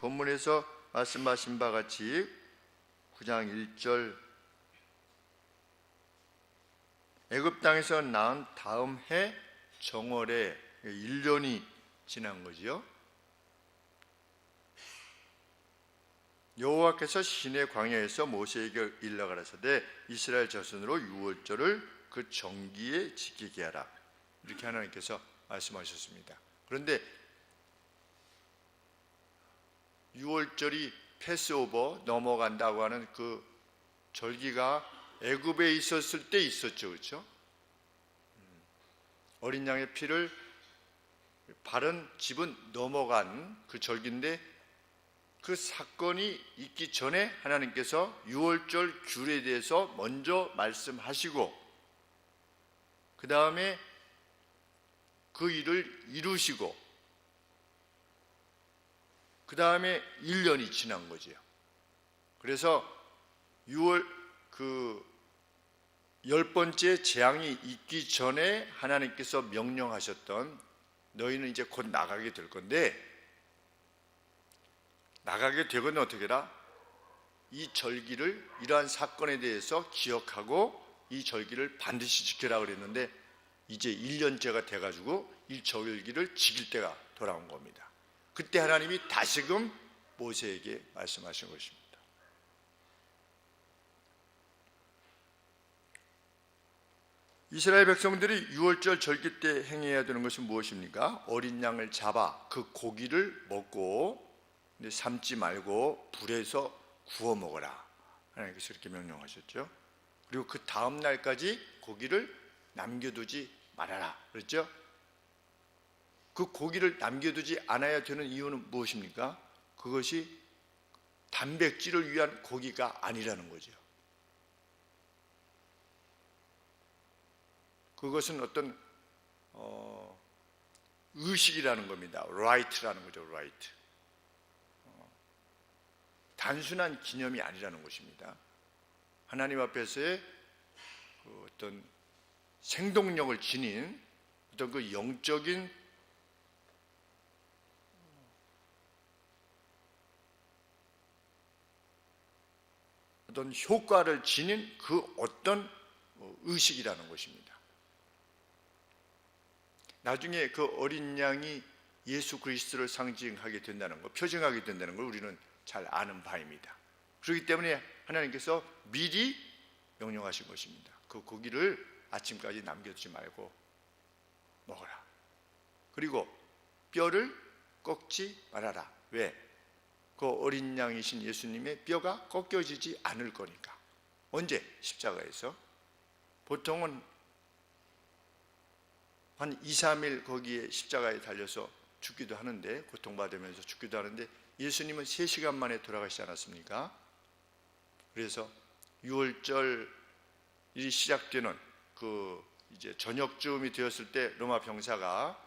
본문에서 말씀하신 바 같이 9장 1절 애굽 땅에서 낳은 다음 해 정월에 1년이 지난 거지요. 여호와께서 시내 광야에서 모세에게 일러 가라사대 이스라엘 자손으로 유월절을 그 정기에 지키게 하라. 이렇게 하나님께서 말씀하셨습니다. 그런데 유월절이 패스오버 넘어간다고 하는 그 절기가 애굽에 있었을 때 있었죠, 그렇죠? 어린 양의 피를 바른 집은 넘어간 그 절기인데 그 사건이 있기 전에 하나님께서 유월절 규례에 대해서 먼저 말씀하시고 그 다음에 그 일을 이루시고 그 다음에 1년이 지난 거지요. 그래서 10번째 재앙이 있기 전에 하나님께서 명령하셨던 너희는 이제 곧 나가게 될 건데 나가게 되거든 어떻게 해라? 이 절기를 이러한 사건에 대해서 기억하고 이 절기를 반드시 지켜라 그랬는데 이제 1년째가 돼가지고 이 절기를 지킬 때가 돌아온 겁니다. 그때 하나님이 다시금 모세에게 말씀하신 것입니다. 이스라엘 백성들이 유월절 절기 때 행해야 되는 것은 무엇입니까? 어린 양을 잡아 그 고기를 먹고 삶지 말고 불에서 구워 먹어라. 하나님께서 이렇게 명령하셨죠. 그리고 그 다음 날까지 고기를 남겨두지 말아라 그랬죠. 그 고기를 남겨두지 않아야 되는 이유는 무엇입니까? 그것이 단백질을 위한 고기가 아니라는 거죠. 그것은 어떤 의식이라는 겁니다. right라는 거죠. right. 단순한 기념이 아니라는 것입니다. 하나님 앞에서의 그 어떤 생동력을 지닌 어떤 그 영적인 어떤 효과를 지닌 그 어떤 의식이라는 것입니다. 나중에 그 어린 양이 예수 그리스도를 상징하게 된다는 것, 표징하게 된다는 걸 우리는 잘 아는 바입니다. 그렇기 때문에 하나님께서 미리 명령하신 것입니다. 그 고기를 아침까지 남겨두지 말고 먹어라. 그리고 뼈를 꺾지 말아라. 왜? 그 어린 양이신 예수님의 뼈가 꺾여지지 않을 거니까. 언제? 십자가에서. 보통은 한 2, 3일 거기에 십자가에 달려서 죽기도 하는데, 고통받으면서 죽기도 하는데 예수님은 3시간 만에 돌아가시지 않았습니까? 그래서 유월절이 시작되는 그 이제 저녁쯤이 되었을 때 로마 병사가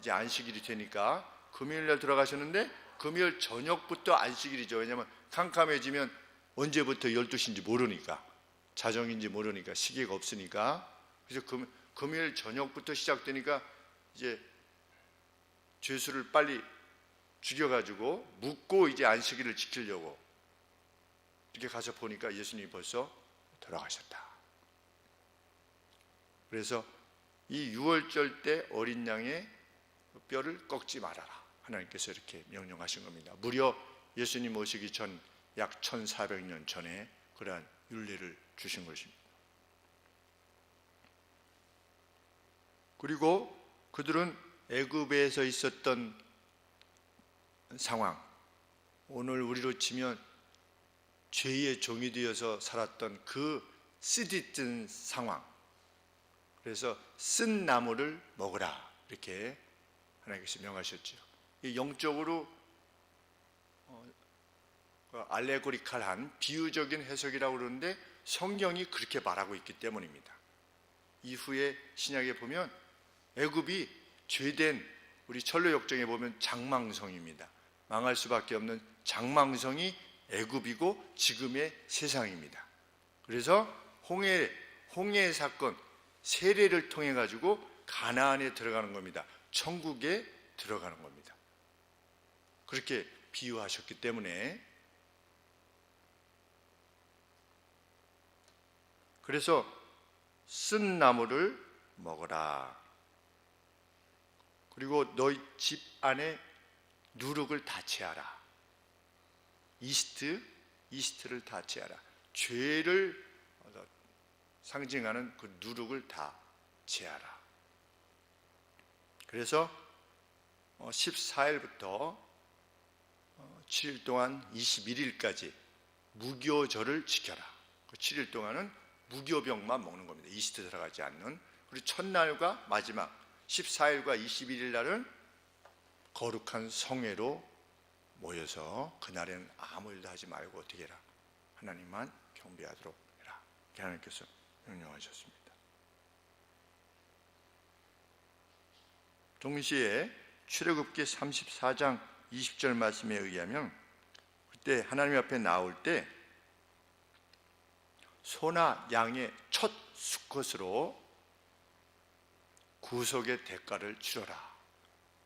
이제 안식일이 되니까 금요일 날 돌아가셨는데 금요일 저녁부터 안식일이죠. 왜냐하면 캄캄해지면 언제부터 12시인지 모르니까, 자정인지 모르니까, 시계가 없으니까. 그래서 금요일 저녁부터 시작되니까 이제 죄수를 빨리 죽여가지고 묻고 이제 안식일을 지키려고 이렇게 가서 보니까 예수님이 벌써 돌아가셨다. 그래서 이 유월절 때 어린 양의 뼈를 꺾지 말아라. 하나님께서 이렇게 명령하신 겁니다. 무려 예수님 오시기 전 약 1400년 전에 그러한 율례를 주신 것입니다. 그리고 그들은 애굽에서 있었던 상황, 오늘 우리로 치면 죄의 종이 되어서 살았던 그 쓰디쓴 상황, 그래서 쓴 나무를 먹으라 이렇게 하나님께서 명하셨죠. 영적으로 알레고리칼한 비유적인 해석이라고 그러는데 성경이 그렇게 말하고 있기 때문입니다. 이후에 신약에 보면 애굽이 죄된, 우리 철로 역정에 보면 장망성입니다. 망할 수밖에 없는 장망성이 애굽이고 지금의 세상입니다. 그래서 홍해 사건, 세례를 통해 가지고 가나안에 들어가는 겁니다. 천국에 들어가는 겁니다. 그렇게 비유하셨기 때문에, 그래서 쓴 나무를 먹어라. 그리고 너희 집 안에 누룩을 다 제하라. 이스트를 다 제하라. 죄를 상징하는 그 누룩을 다 제하라. 그래서 14일부터 7일 동안 21일까지 무교절을 지켜라. 그 7일 동안은 무교병만 먹는 겁니다. 이스트 들어가지 않는. 그리고 첫날과 마지막 14일과 21일 날은 거룩한 성회로 모여서 그날에는 아무 일도 하지 말고 어떻게 해라? 하나님만 경배하도록 해라. 하나님께서 명령하셨습니다. 동시에 출애굽기 34장 20절 말씀에 의하면 그때 하나님 앞에 나올 때 소나 양의 첫 수컷으로 구속의 대가를 치러라.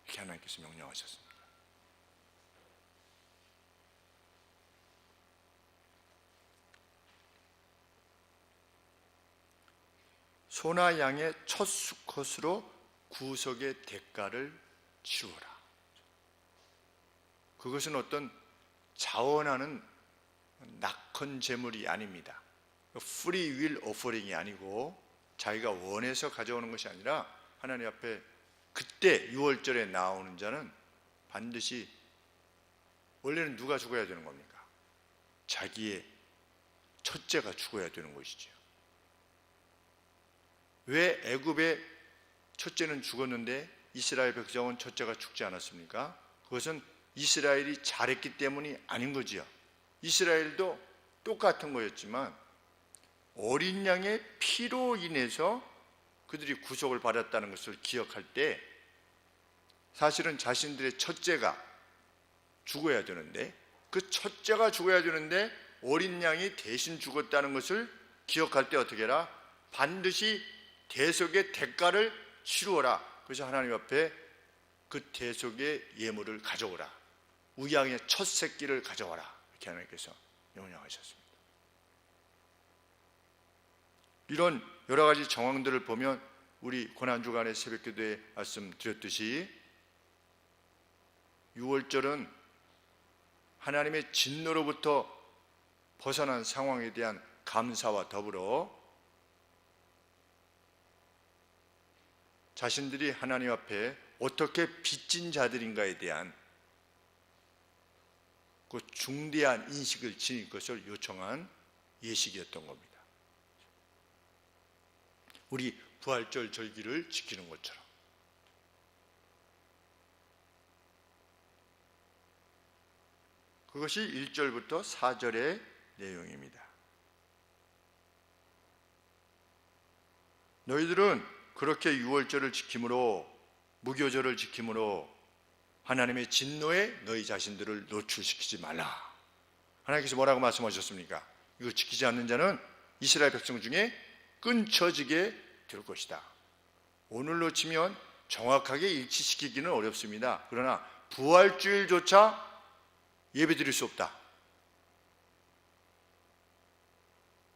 이렇게 하나님께서 명령하셨습니다. 소나 양의 첫 수컷으로 구속의 대가를 치루어라. 그것은 어떤 자원하는 낙헌 제물이 아닙니다. 프리 윌 오퍼링이 아니고 자기가 원해서 가져오는 것이 아니라 하나님 앞에 그때 6월절에 나오는 자는 반드시, 원래는 누가 죽어야 되는 겁니까? 자기의 첫째가 죽어야 되는 것이죠. 왜 애굽의 첫째는 죽었는데 이스라엘 백성은 첫째가 죽지 않았습니까? 그것은 이스라엘이 잘했기 때문이 아닌 거지요. 이스라엘도 똑같은 거였지만 어린 양의 피로 인해서 그들이 구속을 받았다는 것을 기억할 때 사실은 자신들의 첫째가 죽어야 되는데, 그 첫째가 죽어야 되는데 어린 양이 대신 죽었다는 것을 기억할 때 어떻게 해라? 반드시 대속의 대가를 치루어라. 그래서 하나님 앞에 그 대속의 예물을 가져오라. 우양의 첫 새끼를 가져와라. 이렇게 하나님께서 명령하셨습니다. 이런 여러 가지 정황들을 보면 우리 고난주간의 새벽기도에 말씀드렸듯이 6월절은 하나님의 진노로부터 벗어난 상황에 대한 감사와 더불어 자신들이 하나님 앞에 어떻게 빚진 자들인가에 대한 그 중대한 인식을 지닐 것을 요청한 예식이었던 겁니다. 우리 부활절 절기를 지키는 것처럼. 그것이 1절부터 4절의 내용입니다. 너희들은 그렇게 6월절을 지킴으로, 무교절을 지킴으로 하나님의 진노에 너희 자신들을 노출시키지 말라. 하나님께서 뭐라고 말씀하셨습니까? 이거 지키지 않는 자는 이스라엘 백성 중에 끊쳐지게 될 것이다. 오늘로 치면 정확하게 일치시키기는 어렵습니다. 그러나 부활주일조차 예배드릴 수 없다.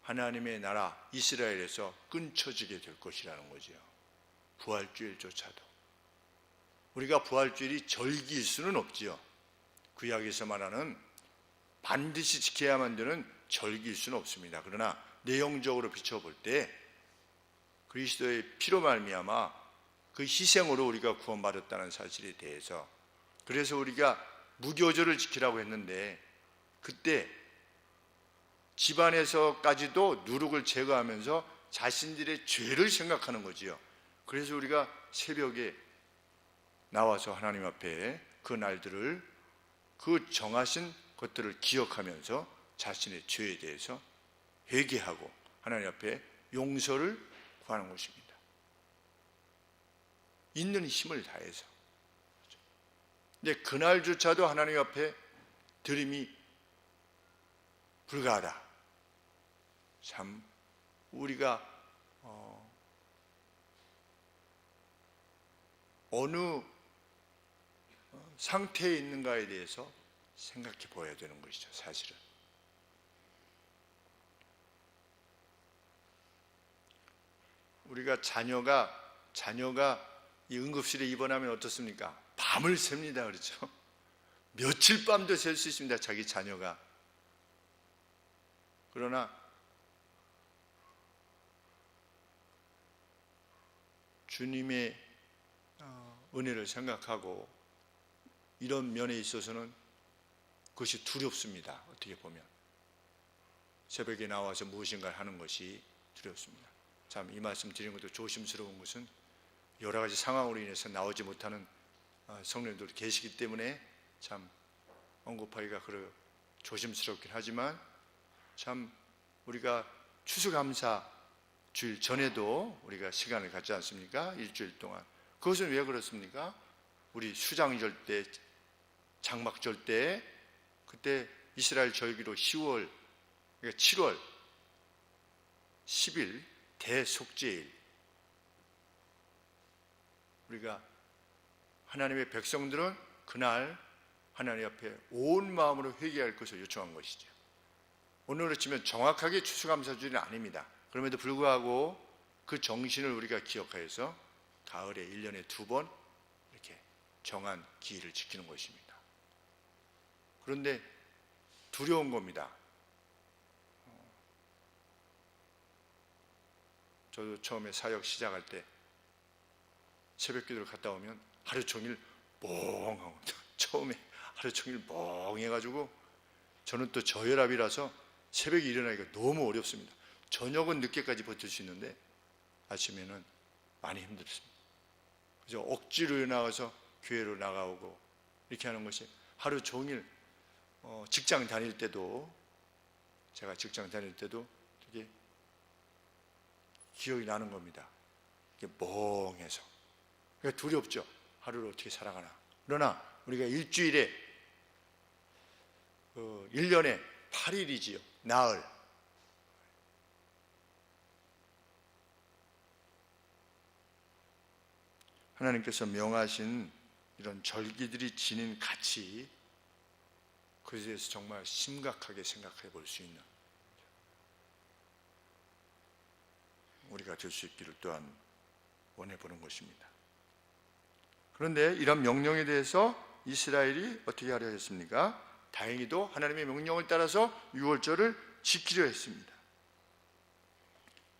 하나님의 나라 이스라엘에서 끊쳐지게 될 것이라는 거죠. 부활주일조차도. 우리가 부활주일이 절기일 수는 없지요. 구약에서 말하는 반드시 지켜야만 되는 절기일 수는 없습니다. 그러나 내용적으로 비춰볼 때 그리스도의 피로 말미암아 그 희생으로 우리가 구원받았다는 사실에 대해서, 그래서 우리가 무교절을 지키라고 했는데 그때 집안에서까지도 누룩을 제거하면서 자신들의 죄를 생각하는 거지요. 그래서 우리가 새벽에 나와서 하나님 앞에 그 날들을, 그 정하신 것들을 기억하면서 자신의 죄에 대해서 회개하고 하나님 앞에 용서를 구하는 것입니다. 있는 힘을 다해서. 근데 그날조차도 하나님 앞에 드림이 불가하다. 참 우리가 어느 상태에 있는가에 대해서 생각해 보아야 되는 것이죠, 사실은. 우리가 자녀가 이 응급실에 입원하면 어떻습니까? 밤을 셉니다, 그렇죠? 며칠 밤도 셀 수 있습니다, 자기 자녀가. 그러나 주님의 은혜를 생각하고 이런 면에 있어서는 그것이 두렵습니다. 어떻게 보면 새벽에 나와서 무엇인가를 하는 것이 두렵습니다. 참, 이 말씀 드리는 것도 조심스러운 것은 여러 가지 상황으로 인해서 나오지 못하는 성도님들 계시기 때문에 참 언급하기가 조심스럽긴 하지만, 참 우리가 추수감사 주일 전에도 우리가 시간을 갖지 않습니까? 일주일 동안. 그것은 왜 그렇습니까? 우리 수장절 때, 장막절 때, 그때 이스라엘 절기로 10월, 그러니까 7월 10일 대속죄일, 우리가 하나님의 백성들은 그날 하나님 앞에 온 마음으로 회개할 것을 요청한 것이죠. 오늘로 치면 정확하게 추수감사주일은 아닙니다. 그럼에도 불구하고 그 정신을 우리가 기억하여서 가을에 1년에 2번 이렇게 정한 기일을 지키는 것입니다. 그런데 두려운 겁니다. 저도 처음에 사역 시작할 때 새벽 기도를 갔다 오면 하루 종일 멍하고, 처음에 하루 종일 멍해가지고, 저는 또 저혈압이라서 새벽에 일어나기가 너무 어렵습니다. 저녁은 늦게까지 버틸 수 있는데 아침에는 많이 힘들었습니다. 그래서 억지로 일어나서 교회로 나가오고 이렇게 하는 것이, 하루 종일 직장 다닐 때도, 제가 직장 다닐 때도 되게 기억이 나는 겁니다. 이게 멍해서. 그러니까 두렵죠. 하루를 어떻게 살아가나. 그러나 우리가 일주일에 1년에 8일이지요. 나흘. 하나님께서 명하신 이런 절기들이 지닌 가치, 그것에 대해서 정말 심각하게 생각해 볼 수 있는 우리가 될 수 있기를 또한 원해 보는 것입니다. 그런데 이런 명령에 대해서 이스라엘이 어떻게 하려 했습니까? 다행히도 하나님의 명령을 따라서 유월절을 지키려 했습니다.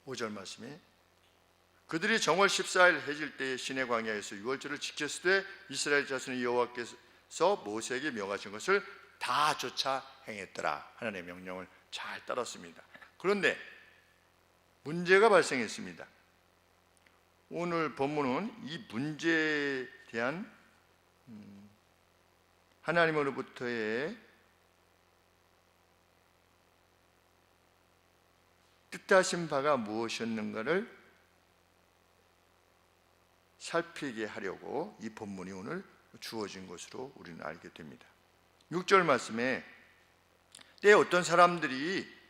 5절 말씀에 그들이 정월 14일 해질 때에 시내 광야에서 유월절을 지켰을 때 이스라엘 자손이 여호와께서 모세에게 명하신 것을 다 쫓아 행했더라. 하나님의 명령을 잘 따랐습니다. 그런데 문제가 발생했습니다. 오늘 본문은 이 문제에 대한 하나님으로부터의 뜻하신 바가 무엇이었는가를 살피게 하려고 이 본문이 오늘 주어진 것으로 우리는 알게 됩니다. 6절 말씀에 때에 어떤 사람들이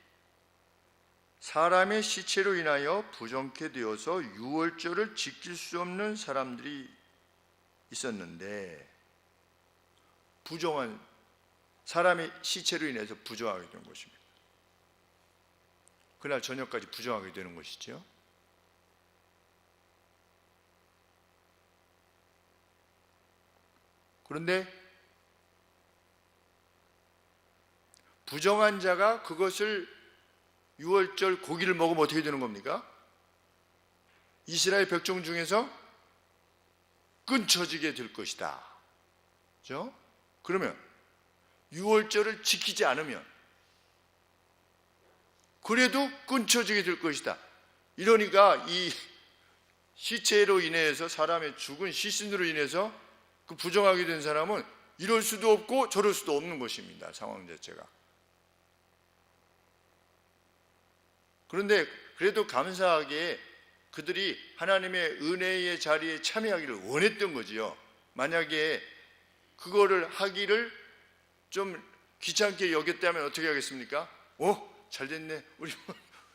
사람의 시체로 인하여 부정케 되어서 유월절을 지킬 수 없는 사람들이 있었는데, 부정한 사람의 시체로 인해서 부정하게 된 것입니다. 그날 저녁까지 부정하게 되는 것이죠. 그런데 부정한 자가 그것을 유월절 고기를 먹으면 어떻게 되는 겁니까? 이스라엘 백성 중에서 끊쳐지게 될 것이다. 그렇죠? 그러면 유월절을 지키지 않으면 그래도 끊쳐지게 될 것이다. 이러니까 이 시체로 인해서, 사람의 죽은 시신으로 인해서 그 부정하게 된 사람은 이럴 수도 없고 저럴 수도 없는 것입니다. 상황 자체가. 그런데 그래도 감사하게 그들이 하나님의 은혜의 자리에 참여하기를 원했던 거지요. 만약에 그거를 하기를 좀 귀찮게 여겼다면 어떻게 하겠습니까? 잘 됐네. 우리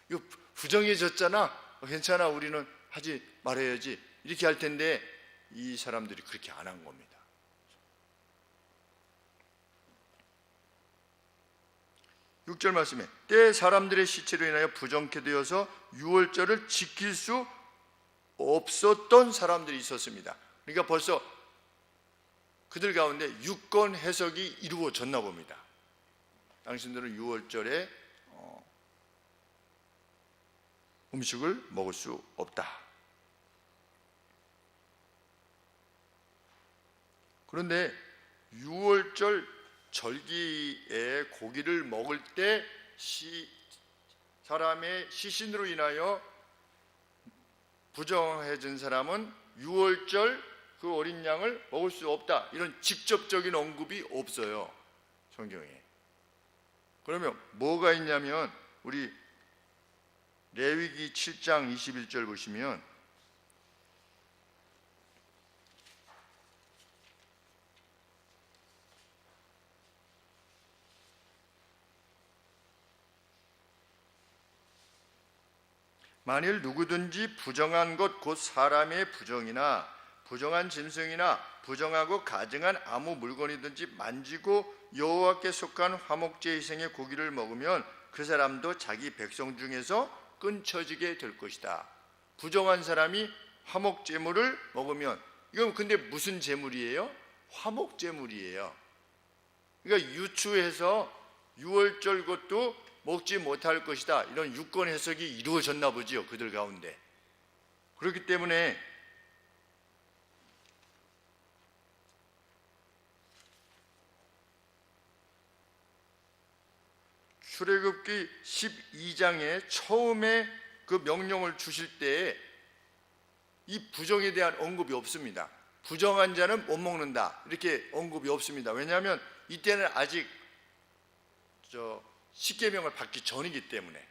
이거 부정해졌잖아. 괜찮아. 우리는 하지 말아야지. 이렇게 할 텐데 이 사람들이 그렇게 안 한 겁니다. 6절 말씀에 때 사람들의 시체로 인하여 부정케 되어서 유월절을 지킬 수 없었던 사람들이 있었습니다. 그러니까 벌써 그들 가운데 유권 해석이 이루어졌나 봅니다. 당신들은 유월절에 음식을 먹을 수 없다. 그런데 유월절 절기에 고기를 먹을 때 사람의 시신으로 인하여 부정해진 사람은 유월절 그 어린 양을 먹을 수 없다. 이런 직접적인 언급이 없어요, 성경에. 그러면 뭐가 있냐면 우리 레위기 7장 21절 보시면 만일 누구든지 부정한 것 곧 사람의 부정이나 부정한 짐승이나 부정하고 가증한 아무 물건이든지 만지고 여호와께 속한 화목제 희생의 고기를 먹으면 그 사람도 자기 백성 중에서 끊쳐지게 될 것이다. 부정한 사람이 화목제물을 먹으면, 이건 근데 무슨 제물이에요? 화목제물이에요. 그러니까 유추해서 유월절 것도 먹지 못할 것이다. 이런 유권 해석이 이루어졌나 보지요, 그들 가운데. 그렇기 때문에 출애굽기 12장에 처음에 그 명령을 주실 때 이 부정에 대한 언급이 없습니다. 부정한 자는 못 먹는다, 이렇게 언급이 없습니다. 왜냐하면 이때는 아직 십계명을 받기 전이기 때문에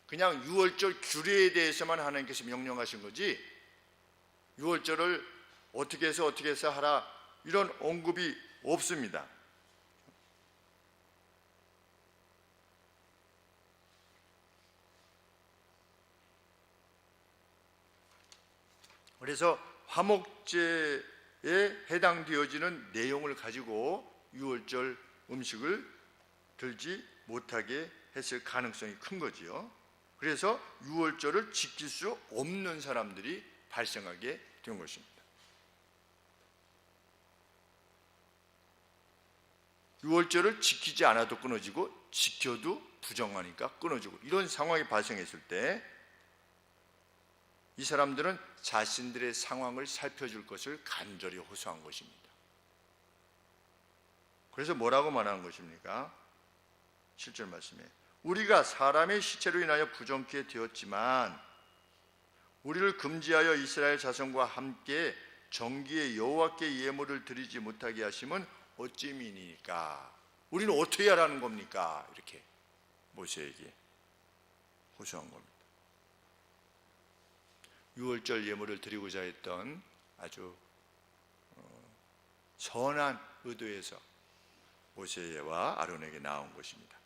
그냥 유월절 규례에 대해서만 하나님께서 명령하신 거지, 유월절을 어떻게 해서 하라, 이런 언급이 없습니다. 그래서 화목제에 해당되어지는 내용을 가지고 유월절 음식을 들지 못하게 했을 가능성이 큰 거지요. 그래서 유월절을 지킬 수 없는 사람들이 발생하게 된 것입니다. 유월절을 지키지 않아도 끊어지고 지켜도 부정하니까 끊어지고, 이런 상황이 발생했을 때 이 사람들은 자신들의 상황을 살펴줄 것을 간절히 호소한 것입니다. 그래서 뭐라고 말하는 것입니까? 7절 말씀에 우리가 사람의 시체로 인하여 부정케 되었지만 우리를 금지하여 이스라엘 자손과 함께 정기에 여호와께 예물을 드리지 못하게 하심은 어찌미니까? 우리는 어떻게 하라는 겁니까? 이렇게 모세에게 호소한 겁니다. 유월절 예물을 드리고자 했던 아주 선한 의도에서 모세와 아론에게 나온 것입니다.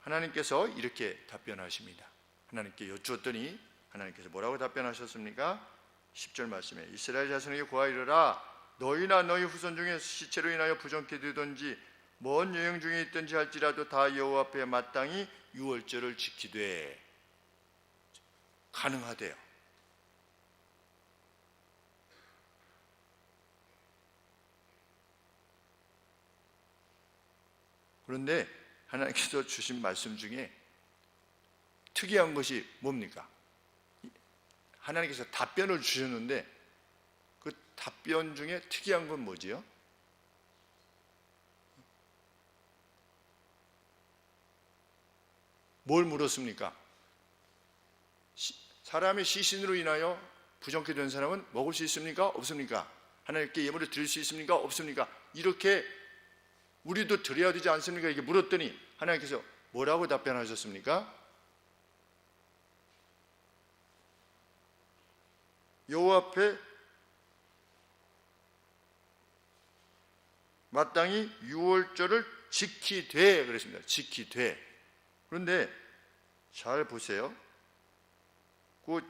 하나님께서 이렇게 답변하십니다. 하나님께 여쭈었더니 하나님께서 뭐라고 답변하셨습니까? 10절 말씀에 이스라엘 자손에게 고하이르라. 너희나 너희 후손 중에 시체로 인하여 부정케 되든지 먼 여행 중에 있든지 할지라도 다 여호와 앞에 마땅히 유월절을 지키되 가능하대요. 그런데 하나님께서 주신 말씀 중에 특이한 것이 뭡니까? 하나님께서 답변을 주셨는데 그 답변 중에 특이한 건 뭐지요? 뭘 물었습니까? 사람의 시신으로 인하여 부정케 된 사람은 먹을 수 있습니까? 없습니까? 하나님께 예물을 드릴 수 있습니까? 없습니까? 이렇게 우리도 드려야 되지 않습니까? 이렇게 물었더니 하나님께서 뭐라고 답변하셨습니까? 여호와 앞에 마땅히 유월절을 지키되 그랬습니다. 지키되. 그런데 잘 보세요. 곧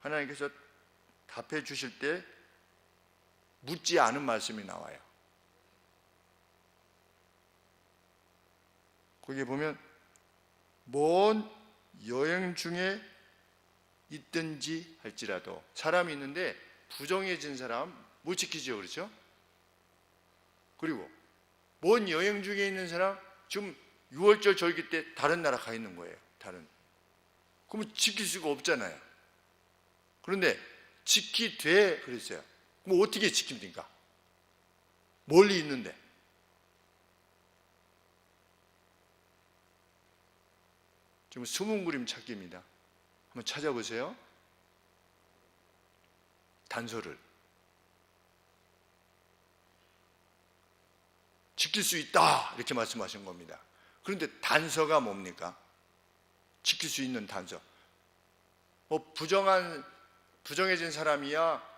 하나님께서 답해 주실 때 묻지 않은 말씀이 나와요. 거기에 보면 먼 여행 중에 있든지 할지라도, 사람이 있는데 부정해진 사람 못 지키죠, 그렇죠? 그리고 먼 여행 중에 있는 사람 지금 6월절 절기 때 다른 나라 가 있는 거예요. 그러면 지킬 수가 없잖아요. 그런데 지키되 그랬어요. 그럼 어떻게 지킵니까? 멀리 있는데. 지금 숨은 그림 찾기입니다. 한번 찾아보세요. 단서를. 지킬 수 있다 이렇게 말씀하신 겁니다. 그런데 단서가 뭡니까? 지킬 수 있는 단서. 부정해진 사람이야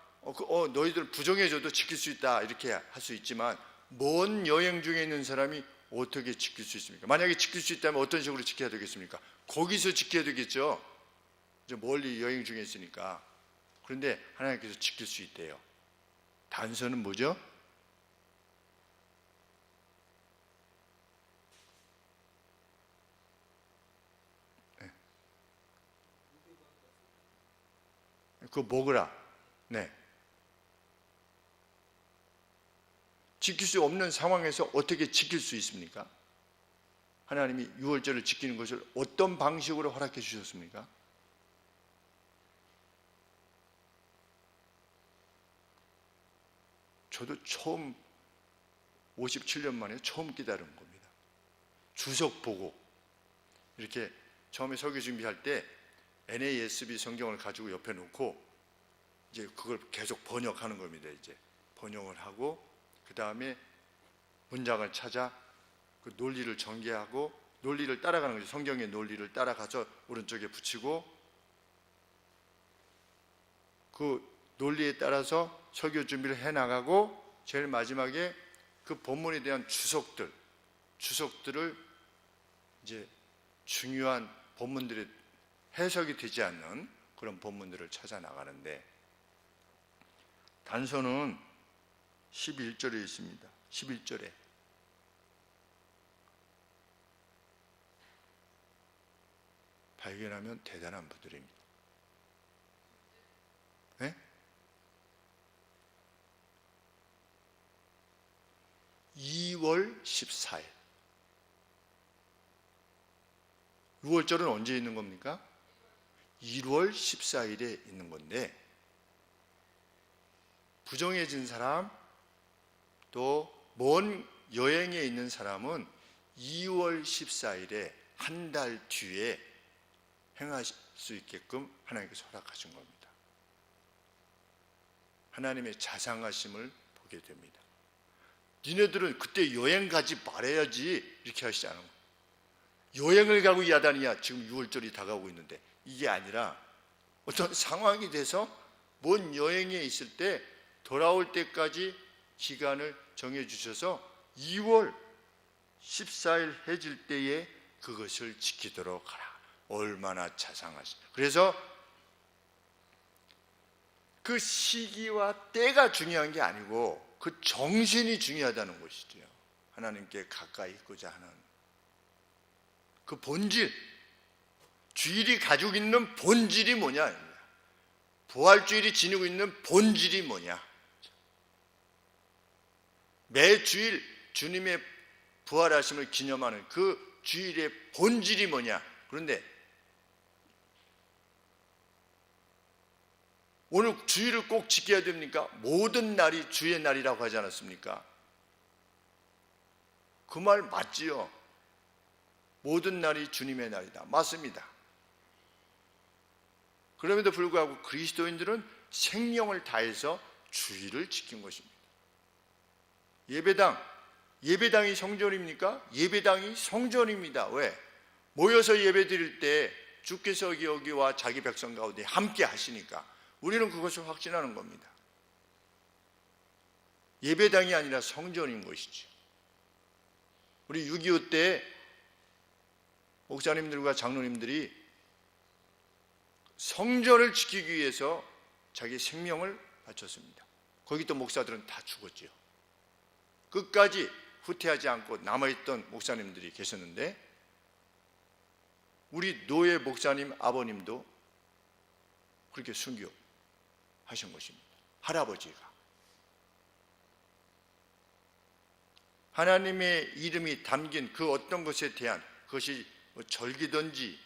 너희들 부정해줘도 지킬 수 있다 이렇게 할 수 있지만, 먼 여행 중에 있는 사람이 어떻게 지킬 수 있습니까? 만약에 지킬 수 있다면 어떤 식으로 지켜야 되겠습니까? 거기서 지켜야 되겠죠. 이제 멀리 여행 중에 있으니까. 그런데 하나님께서 지킬 수 있대요. 단서는 뭐죠? 그거 먹으라. 네. 지킬 수 없는 상황에서 어떻게 지킬 수 있습니까? 하나님이 유월절을 지키는 것을 어떤 방식으로 허락해 주셨습니까? 저도 처음 57년 만에 처음 깨달은 겁니다. 주석 보고 이렇게 처음에 설교 준비할 때 NASB 성경을 가지고 옆에 놓고 이제 그걸 계속 번역하는 겁니다. 이제 번역을 하고 그 다음에 문장을 찾아 그 논리를 전개하고 논리를 따라가는 거죠. 성경의 논리를 따라가서 오른쪽에 붙이고 그 논리에 따라서 설교 준비를 해나가고 제일 마지막에 그 본문에 대한 주석들을 이제 중요한 본문들의 해석이 되지 않는 그런 본문들을 찾아 나가는데, 단서는 11절에 있습니다. 11절에 발견하면 대단한 분들입니다. 네? 2월 14일. 6월절은 언제 있는 겁니까? 1월 14일에 있는 건데, 부정해진 사람 또 먼 여행에 있는 사람은 2월 14일에 한 달 뒤에 행할 수 있게끔 하나님께서 허락하신 겁니다. 하나님의 자상하심을 보게 됩니다. 니네들은 그때 여행 가지 말아야지 이렇게 하시지 않은 거예요. 여행을 가고 야단이야. 지금 6월절이 다가오고 있는데. 이게 아니라 어떤 상황이 돼서 먼 여행에 있을 때 돌아올 때까지 기간을 정해주셔서 2월 14일 해질 때에 그것을 지키도록 하라. 얼마나 자상하시. 그래서 그 시기와 때가 중요한 게 아니고 그 정신이 중요하다는 것이죠. 하나님께 가까이 있고자 하는 그 본질, 주일이 가지고 있는 본질이 뭐냐? 부활주일이 지니고 있는 본질이 뭐냐? 매 주일 주님의 부활하심을 기념하는 그 주일의 본질이 뭐냐? 그런데 오늘 주일을 꼭 지켜야 됩니까? 모든 날이 주의 날이라고 하지 않았습니까? 그 말 맞지요? 모든 날이 주님의 날이다. 맞습니다. 그럼에도 불구하고 그리스도인들은 생명을 다해서 주일을 지킨 것입니다. 예배당이 성전입니까? 예배당이 성전입니다. 왜? 모여서 예배 드릴 때 주께서 여기와 자기 백성 가운데 함께 하시니까 우리는 그것을 확신하는 겁니다. 예배당이 아니라 성전인 것이죠. 우리 6.25 때 목사님들과 장로님들이 성전을 지키기 위해서 자기 생명을 바쳤습니다. 거기 또 목사들은 다 죽었죠. 끝까지 후퇴하지 않고 남아있던 목사님들이 계셨는데 우리 노예 목사님 아버님도 그렇게 순교하신 것입니다. 할아버지가. 하나님의 이름이 담긴 그 어떤 것에 대한, 그것이 절기든지,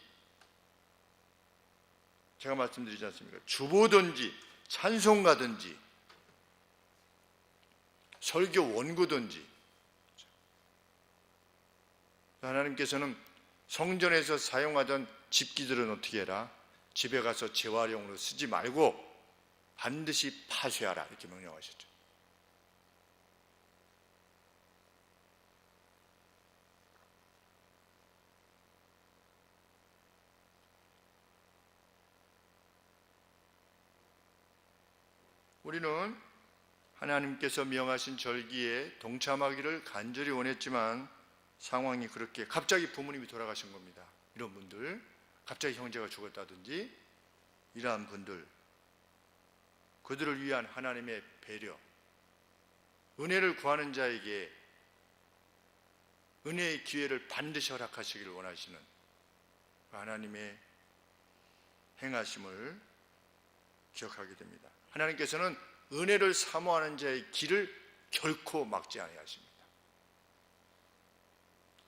제가 말씀드리지 않습니까? 주보든지 찬송가든지 설교 원고든지, 하나님께서는 성전에서 사용하던 집기들은 어떻게 해라? 집에 가서 재활용으로 쓰지 말고 반드시 파쇄하라, 이렇게 명령하셨죠. 우리는 하나님께서 명하신 절기에 동참하기를 간절히 원했지만 상황이 그렇게, 갑자기 부모님이 돌아가신 겁니다. 이런 분들, 갑자기 형제가 죽었다든지 이러한 분들, 그들을 위한 하나님의 배려, 은혜를 구하는 자에게 은혜의 기회를 반드시 허락하시기를 원하시는 하나님의 행하심을 기억하게 됩니다. 하나님께서는 은혜를 사모하는 자의 길을 결코 막지 아니하십니다.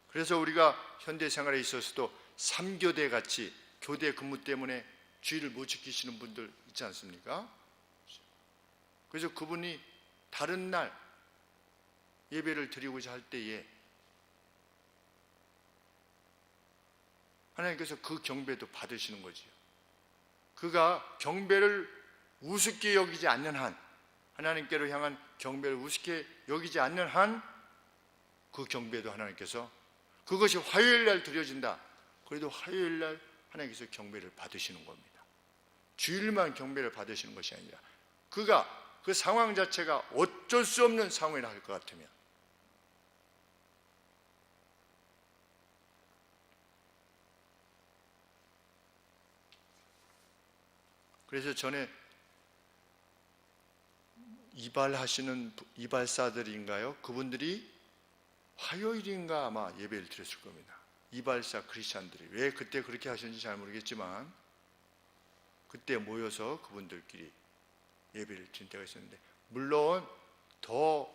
그래서 우리가 현대생활에 있어서도 3교대 같이 교대 근무 때문에 주의를 못 지키시는 분들 있지 않습니까? 그래서 그분이 다른 날 예배를 드리고자 할 때에 하나님께서 그 경배도 받으시는 거지요. 그가 경배를 우습게 여기지 않는 한, 하나님께로 향한 경배를 우습게 여기지 않는 한, 그 경배도 하나님께서, 그것이 화요일날 드려진다, 그래도 화요일날 하나님께서 경배를 받으시는 겁니다. 주일만 경배를 받으시는 것이 아니라, 그가 그 상황 자체가 어쩔 수 없는 상황이라 할 것 같으면, 그래서 전에 이발하시는 이발사들인가요? 그분들이 화요일인가 아마 예배를 드렸을 겁니다. 이발사 크리스찬들이 왜 그때 그렇게 하셨는지 잘 모르겠지만 그때 모여서 그분들끼리 예배를 드린 때가 있었는데, 물론 더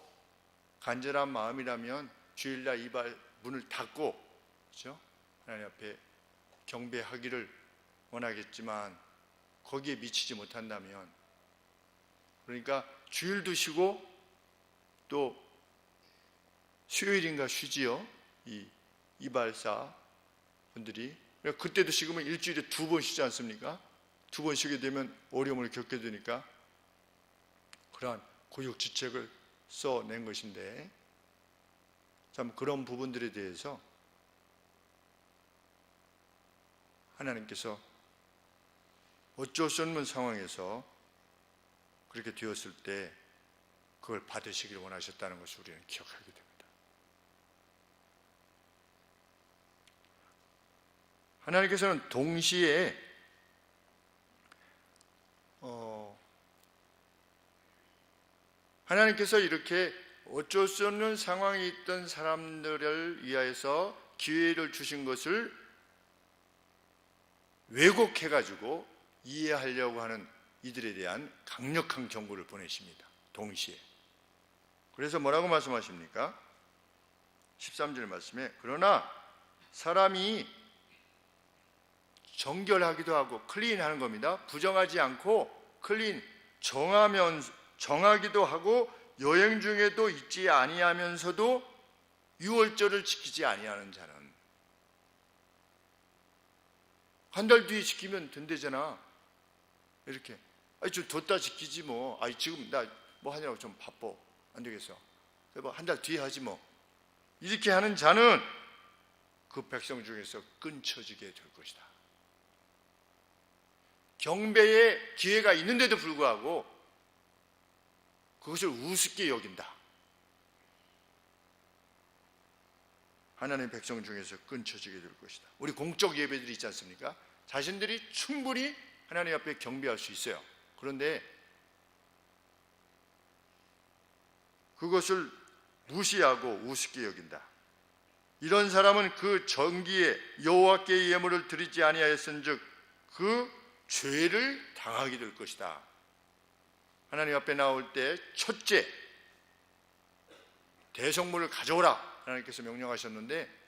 간절한 마음이라면 주일날 이발 문을 닫고, 그렇죠? 하나님 앞에 경배하기를 원하겠지만 거기에 미치지 못한다면, 그러니까 주일도 쉬고 또 수요일인가 쉬지요. 이 이발사 분들이. 그때도 쉬면 일주일에 2번 쉬지 않습니까? 2번 쉬게 되면 어려움을 겪게 되니까 그러한 고육지책을 써낸 것인데, 참 그런 부분들에 대해서 하나님께서 어쩔 수 없는 상황에서 그렇게 되었을 때 그걸 받으시길 원하셨다는 것을 우리는 기억하게 됩니다. 하나님께서는 동시에 하나님께서 이렇게 어쩔 수 없는 상황에 있던 사람들을 위하여서 기회를 주신 것을 왜곡해가지고 이해하려고 하는 이들에 대한 강력한 경고를 보내십니다. 동시에. 그래서 뭐라고 말씀하십니까? 13절 말씀에, 그러나 사람이 정결하기도 하고, 클린하는 겁니다. 부정하지 않고 클린, 정하기도 하고, 여행 중에도 잊지 아니하면서도 유월절을 지키지 아니하는 자는, 한 달 뒤에 지키면 된대잖아. 이렇게, 좀 뒀다 지키지 뭐. 지금 나 뭐 하냐고 좀 바빠. 안 되겠어. 한 달 뒤에 하지 뭐. 이렇게 하는 자는 그 백성 중에서 끊쳐지게 될 것이다. 경배의 기회가 있는데도 불구하고 그것을 우습게 여긴다. 하나님의 백성 중에서 끊쳐지게 될 것이다. 우리 공적 예배들이 있지 않습니까? 자신들이 충분히 하나님 앞에 경배할 수 있어요. 그런데 그것을 무시하고 우습게 여긴다. 이런 사람은 그 정기에 여호와께 예물을 드리지 아니하였은즉 그 죄를 당하게 될 것이다. 하나님 앞에 나올 때 첫째 대성물을 가져오라 하나님께서 명령하셨는데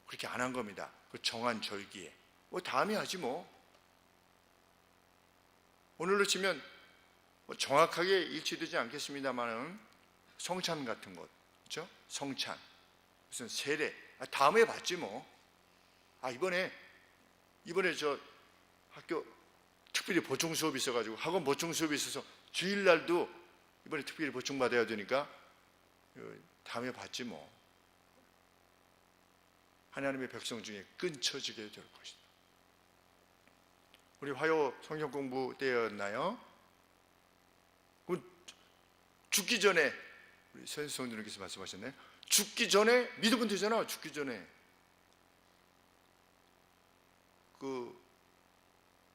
그렇게 안 한 겁니다. 그 정한 절기에 다음에 하지 뭐. 오늘로 치면 정확하게 일치되지 않겠습니다만은 성찬 같은 것, 그렇죠? 성찬, 무슨 세례, 다음에 받지 뭐. 이번에 저 학교 특별히 보충 수업이 있어가지고 학원 보충 수업이 있어서 주일날도 이번에 특별히 보충 받아야 되니까 다음에 받지 뭐. 하나님의 백성 중에 끊쳐지게 될 것이다. 우리 화요 성경 공부 때였나요? 죽기 전에 우리 선생님께서 말씀하셨네. 죽기 전에 믿으면 되잖아. 죽기 전에 그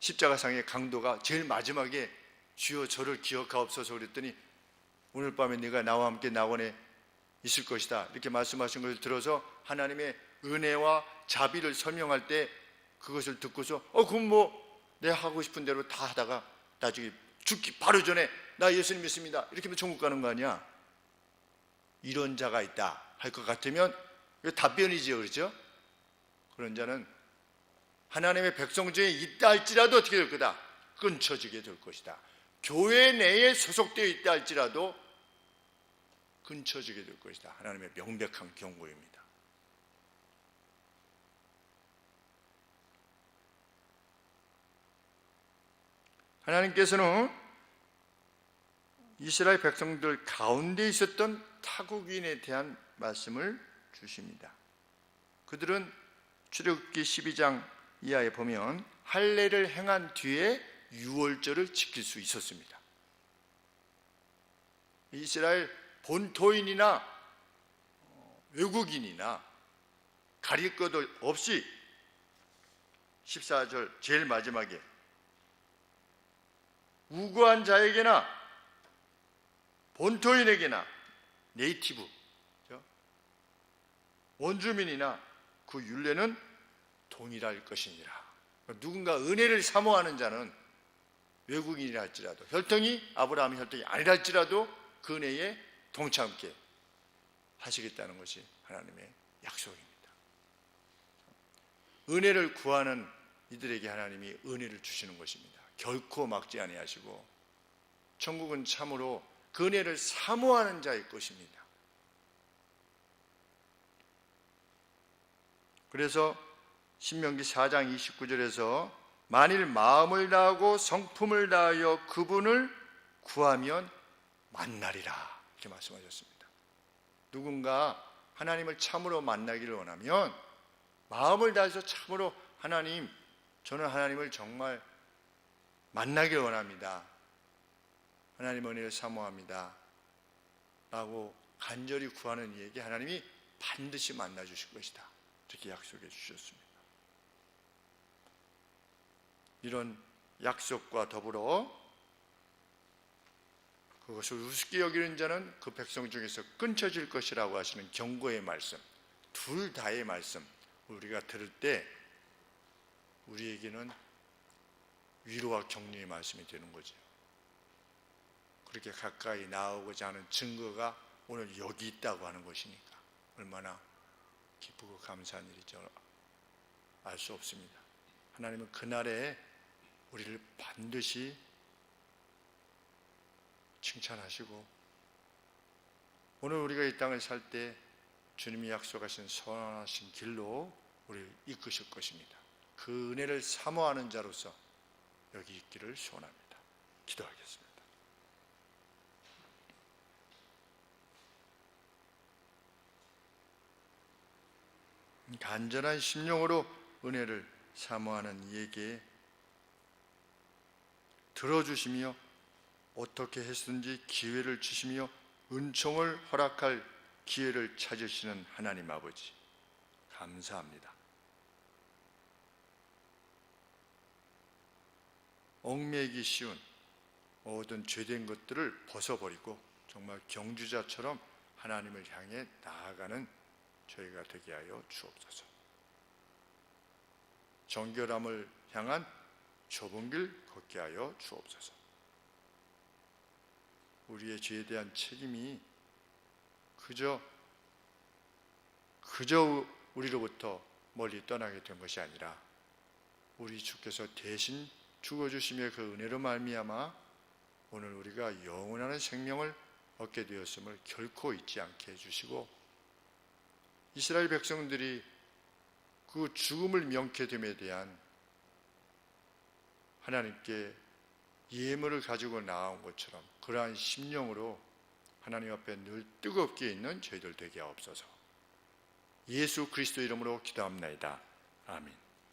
십자가상의 강도가 제일 마지막에 주여 저를 기억하옵소서 그랬더니 오늘 밤에 네가 나와 함께 낙원에 있을 것이다 이렇게 말씀하신 것을 들어서 하나님의 은혜와 자비를 설명할 때 그것을 듣고서 그럼 뭐 내가 하고 싶은 대로 다 하다가 나중에 죽기 바로 전에 나 예수님 믿습니다 이렇게 하면 천국 가는 거 아니야? 이런 자가 있다 할 것 같으면 이거 답변이지요, 그렇죠? 그런 자는 하나님의 백성 중에 있다 할지라도 어떻게 될 거다? 끊쳐지게 될 것이다. 교회 내에 소속되어 있다 할지라도 끊쳐지게 될 것이다. 하나님의 명백한 경고입니다. 하나님께서는 이스라엘 백성들 가운데 있었던 타국인에 대한 말씀을 주십니다. 그들은 출애굽기 12장 이하에 보면 할례를 행한 뒤에 유월절을 지킬 수 있었습니다. 이스라엘 본토인이나 외국인이나 가릴 것 없이 14절 제일 마지막에 우고한 자에게나 본토인에게나 네이티브 원주민이나 그 율례는 동일할 것이니라. 누군가 은혜를 사모하는 자는 외국인이라 할지라도 혈통이 아브라함의 혈통이 아니라 할지라도 그 은혜에 동참케 하시겠다는 것이 하나님의 약속입니다. 은혜를 구하는 이들에게 하나님이 은혜를 주시는 것입니다. 결코 막지 아니하시고 천국은 참으로 그 은혜를 사모하는 자의 것입니다. 그래서 신명기 4장 29절에서 만일 마음을 다하고 성품을 다하여 그분을 구하면 만나리라 이렇게 말씀하셨습니다. 누군가 하나님을 참으로 만나기를 원하면 마음을 다해서 참으로 하나님, 저는 하나님을 정말 만나기를 원합니다. 하나님의 은혜를 사모합니다 라고 간절히 구하는 이에게 하나님이 반드시 만나 주실 것이다 이렇게 약속해 주셨습니다. 이런 약속과 더불어 그것을 우습게 여기는 자는 그 백성 중에서 끊쳐질 것이라고 하시는 경고의 말씀, 둘 다의 말씀 우리가 들을 때 우리에게는 위로와 격려의 말씀이 되는 거죠. 그렇게 가까이 나오고자 하는 증거가 오늘 여기 있다고 하는 것이니까 얼마나 기쁘고 감사한 일이죠. 알 수 없습니다. 하나님은 그날에 우리를 반드시 칭찬하시고 오늘 우리가 이 땅을 살 때 주님이 약속하신 선하신 길로 우리를 이끄실 것입니다. 그 은혜를 사모하는 자로서 여기 있기를 소원합니다. 기도하겠습니다. 간절한 심령으로 은혜를 사모하는 이에게 들어주시며 어떻게 했든지 기회를 주시며 은총을 허락할 기회를 찾으시는 하나님 아버지 감사합니다. 얽매이기 쉬운 모든 죄된 것들을 벗어버리고 정말 경주자처럼 하나님을 향해 나아가는 저희가 되게 하여 주옵소서. 정결함을 향한 좁은 길 걷게 하여 주옵소서. 우리의 죄에 대한 책임이 그저 우리로부터 멀리 떠나게 된 것이 아니라 우리 주께서 대신 죽어주심의 그 은혜로 말미암아 오늘 우리가 영원한 생명을 얻게 되었음을 결코 잊지 않게 해주시고, 이스라엘 백성들이 그 죽음을 명케 됨에 대한 하나님께 예물을 가지고 나온 것처럼 그러한 심령으로 하나님 앞에 늘 뜨겁게 있는 저희들 되게 하옵소서. 예수 그리스도 이름으로 기도합나이다. 아멘.